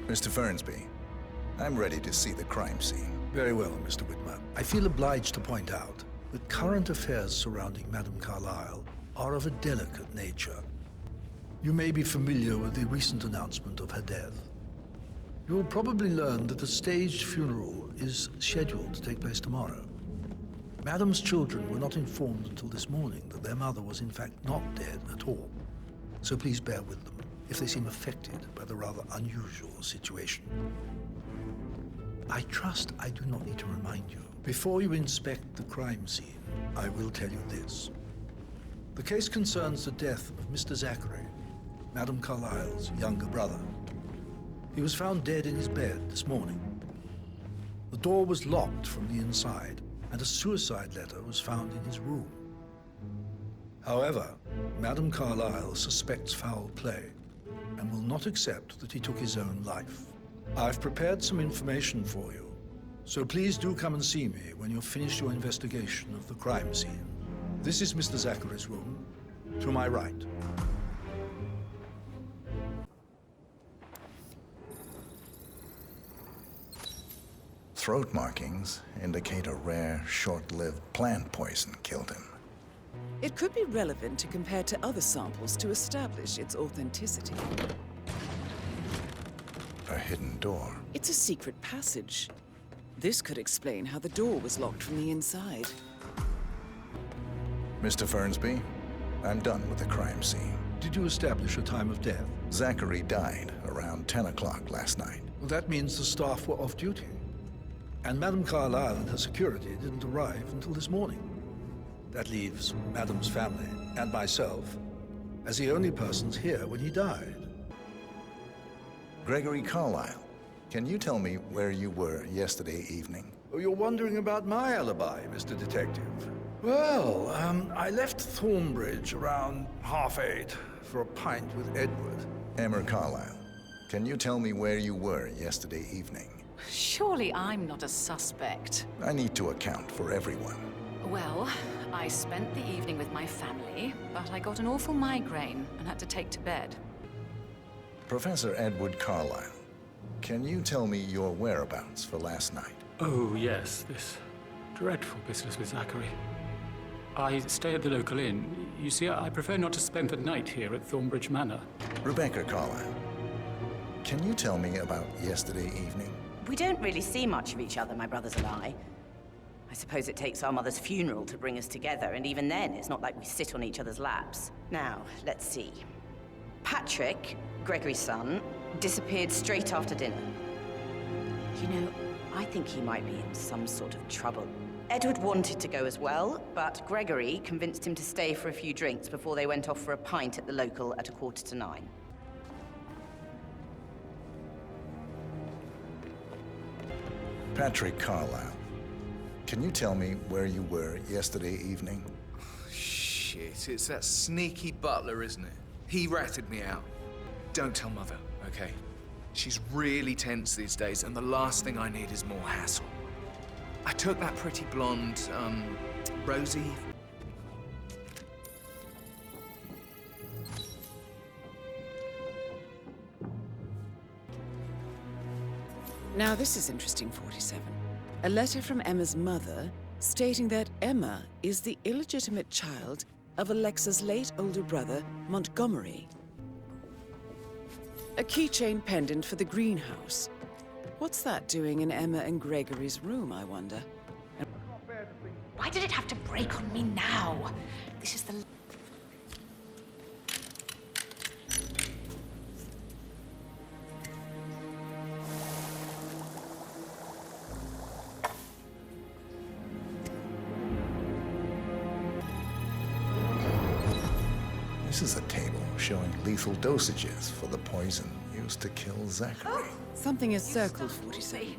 Mr. Fernsby, I'm ready to see the crime scene. Very well, Mr. Whitman. I feel obliged to point out that current affairs surrounding Madame Carlyle are of a delicate nature. You may be familiar with the recent announcement of her death. You will probably learn that a staged funeral is scheduled to take place tomorrow. Madame's children were not informed until this morning that their mother was in fact not dead at all. So please bear with them if they seem affected by the rather unusual situation. I trust I do not need to remind you. Before you inspect the crime scene, I will tell you this. The case concerns the death of Mr. Zachary, Madame Carlyle's younger brother. He was found dead in his bed this morning. The door was locked from the inside, and a suicide letter was found in his room. However, Madame Carlyle suspects foul play and will not accept that he took his own life. I've prepared some information for you, so please do come and see me when you've finished your investigation of the crime scene. This is Mr. Zachary's room, to my right. Throat markings indicate a rare, short-lived plant poison killed him. It could be relevant to compare to other samples to establish its authenticity. A hidden door. It's a secret passage. This could explain how the door was locked from the inside. Mr. Fernsby, I'm done with the crime scene. Did you establish a time of death? Zachary died around 10 o'clock last night. Well, that means the staff were off duty. And Madame Carlyle and her security didn't arrive until this morning. That leaves Madame's family and myself as the only persons here when he died. Gregory Carlyle, can you tell me where you were yesterday evening? Oh, you're wondering about my alibi, Mr. Detective. Well, I left Thornbridge around 8:30 for a pint with Edward. Emma Carlyle, can you tell me where you were yesterday evening? Surely I'm not a suspect. I need to account for everyone. Well, I spent the evening with my family, but I got an awful migraine and had to take to bed. Professor Edward Carlyle, can you tell me your whereabouts for last night? Oh, yes, this dreadful business with Zachary. I stay at the local inn. You see, I prefer not to spend the night here at Thornbridge Manor. Rebecca Carlyle, can you tell me about yesterday evening? We don't really see much of each other, my brothers and I. I suppose it takes our mother's funeral to bring us together, and even then, it's not like we sit on each other's laps. Now, let's see. Patrick, Gregory's son, disappeared straight after dinner. You know, I think he might be in some sort of trouble. Edward wanted to go as well, but Gregory convinced him to stay for a few drinks before they went off for a pint at the local at 9:15. Patrick Carlyle, can you tell me where you were yesterday evening? Shit, it's that sneaky butler, isn't it? He ratted me out. Don't tell Mother, okay? She's really tense these days, and the last thing I need is more hassle. I took that pretty blonde, Rosie. Now this is interesting, 47. A letter from Emma's mother stating that Emma is the illegitimate child of Alexa's late older brother, Montgomery. A keychain pendant for the greenhouse. What's that doing in Emma and Gregory's room, I wonder? Why did it have to break on me now? This is the... This is a table showing lethal dosages for the poison used to kill Zachary. Something is circled, 47.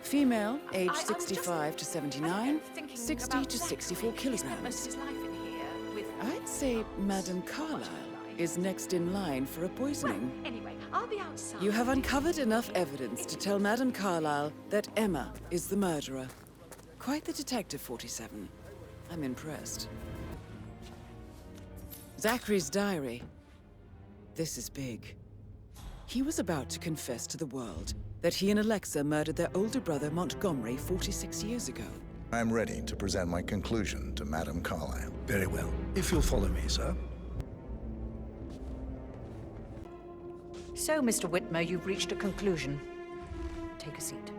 Female, age 65 to 79, 60 to 64 kilograms. I'd say Madame Carlyle is next in line for a poisoning. Anyway, I'll be outside. You have uncovered enough evidence to tell Madame Carlyle that Emma is the murderer. Quite the detective, 47. I'm impressed. Zachary's diary. This is big. He was about to confess to the world that he and Alexa murdered their older brother Montgomery 46 years ago. I'm ready to present my conclusion to Madame Carlyle. Very well. If you'll follow me, sir. So, Mr. Whitmer, you've reached a conclusion. Take a seat.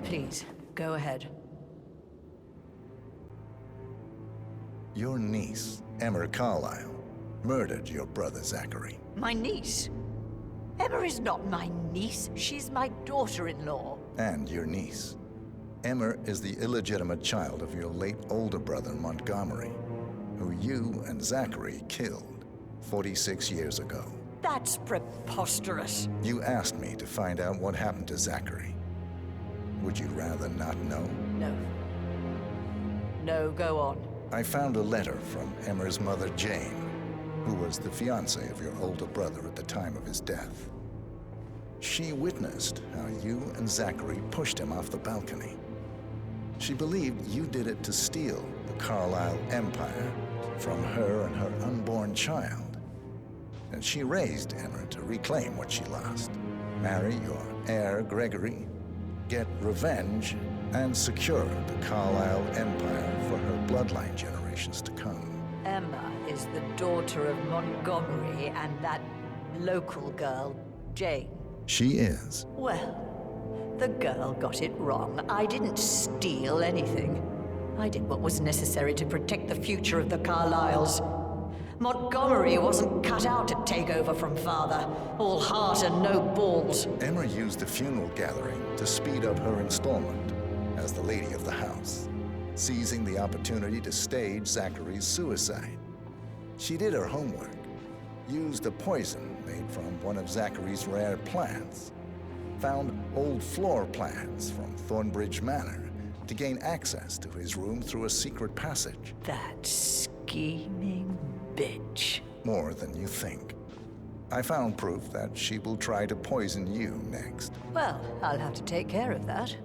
Please, go ahead. Your niece, Emma Carlyle, murdered your brother Zachary. My niece? Emma is not my niece. She's my daughter-in-law. And your niece. Emma is the illegitimate child of your late older brother Montgomery, who you and Zachary killed 46 years ago. That's preposterous. You asked me to find out what happened to Zachary. Would you rather not know? No. No, go on. I found a letter from Emma's mother, Jane, who was the fiancée of your older brother at the time of his death. She witnessed how you and Zachary pushed him off the balcony. She believed you did it to steal the Carlyle empire from her and her unborn child. And she raised Emma to reclaim what she lost. Marry your heir, Gregory, get revenge, and secure the Carlyle empire for her bloodline generations to come. Emma is the daughter of Montgomery and that local girl, Jane. She is. Well, the girl got it wrong. I didn't steal anything. I did what was necessary to protect the future of the Carlyles. Montgomery wasn't cut out to take over from father. All heart and no balls. Emma used the funeral gathering to speed up her installment as the lady of the house, seizing the opportunity to stage Zachary's suicide. She did her homework, used a poison made from one of Zachary's rare plants, found old floor plans from Thornbridge Manor to gain access to his room through a secret passage. That scheming bitch. More than you think. I found proof that she will try to poison you next. Well, I'll have to take care of that.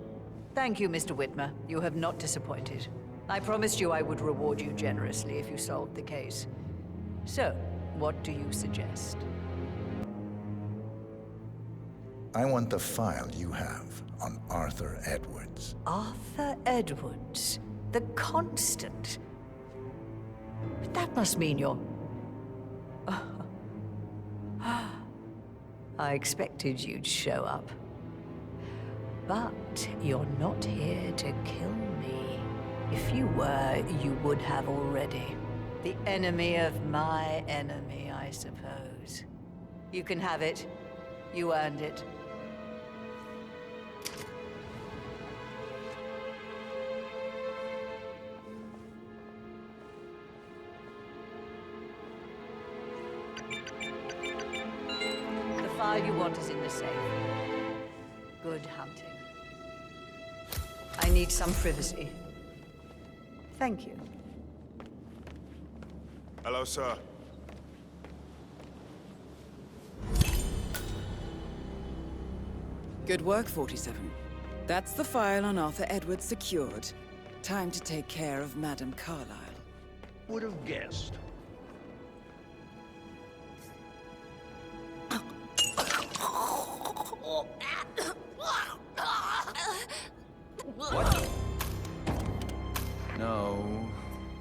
Thank you, Mr. Whitmer. You have not disappointed. I promised you I would reward you generously if you solved the case. So, what do you suggest? I want the file you have on Arthur Edwards. Arthur Edwards, the Constant. But that must mean you're... I expected you'd show up. But you're not here to kill me. If you were, you would have already. The enemy of my enemy, I suppose. You can have it. You earned it. The file you want is in the safe. Good hunting. I need some privacy. Thank you. Hello, sir. Good work, 47. That's the file on Arthur Edwards secured. Time to take care of Madame Carlyle. Would have guessed. No.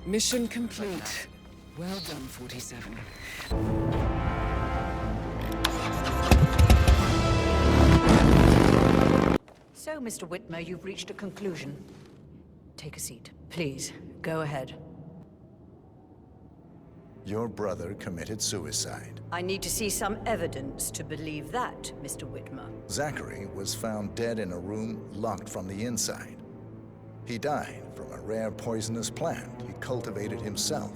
Mission complete. Well done, 47. So, Mr. Whitmer, you've reached a conclusion. Take a seat. Please, go ahead. Your brother committed suicide. I need to see some evidence to believe that, Mr. Whitmer. Zachary was found dead in a room locked from the inside. He died from a rare poisonous plant he cultivated himself.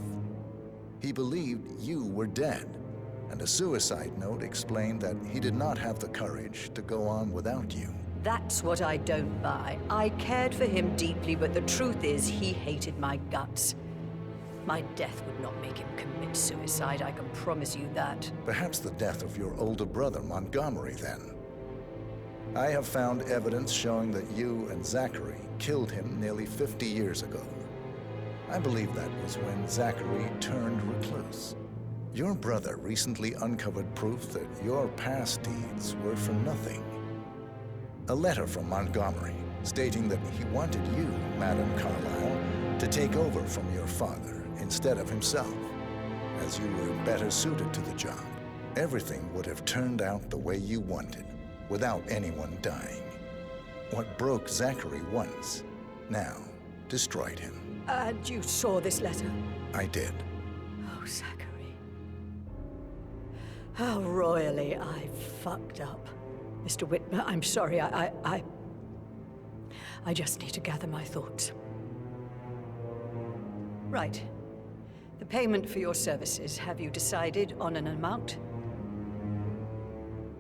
He believed you were dead, and a suicide note explained that he did not have the courage to go on without you. That's what I don't buy. I cared for him deeply, but the truth is he hated my guts. My death would not make him commit suicide, I can promise you that. Perhaps the death of your older brother, Montgomery, then. I have found evidence showing that you and Zachary killed him nearly 50 years ago. I believe that was when Zachary turned recluse. Your brother recently uncovered proof that your past deeds were for nothing. A letter from Montgomery stating that he wanted you, Madame Carlyle, to take over from your father instead of himself, as you were better suited to the job. Everything would have turned out the way you wanted, without anyone dying. What broke Zachary once, now destroyed him. And you saw this letter? I did. Oh, Zachary. How royally I fucked up. Mr. Whitmer, I'm sorry, I just need to gather my thoughts. Right. The payment for your services, have you decided on an amount?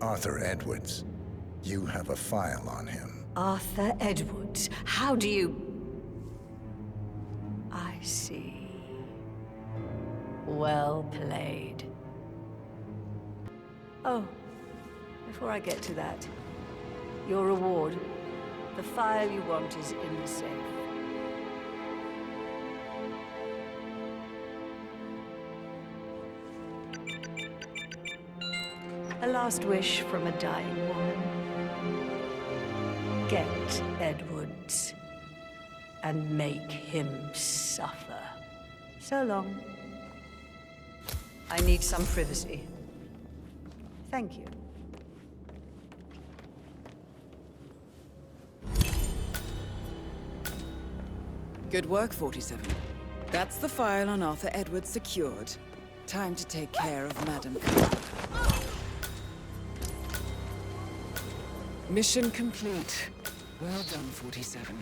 Arthur Edwards. You have a file on him. Arthur Edwards. How do you... I see. Well played. Oh, before I get to that, your reward. The file you want is in the safe. A last wish from a dying woman. Get Edwards and make him suffer. So long. I need some privacy. Thank you. Good work, 47. That's the file on Arthur Edwards secured. Time to take care of Madame Carlyle. Mission complete. Well done, 47.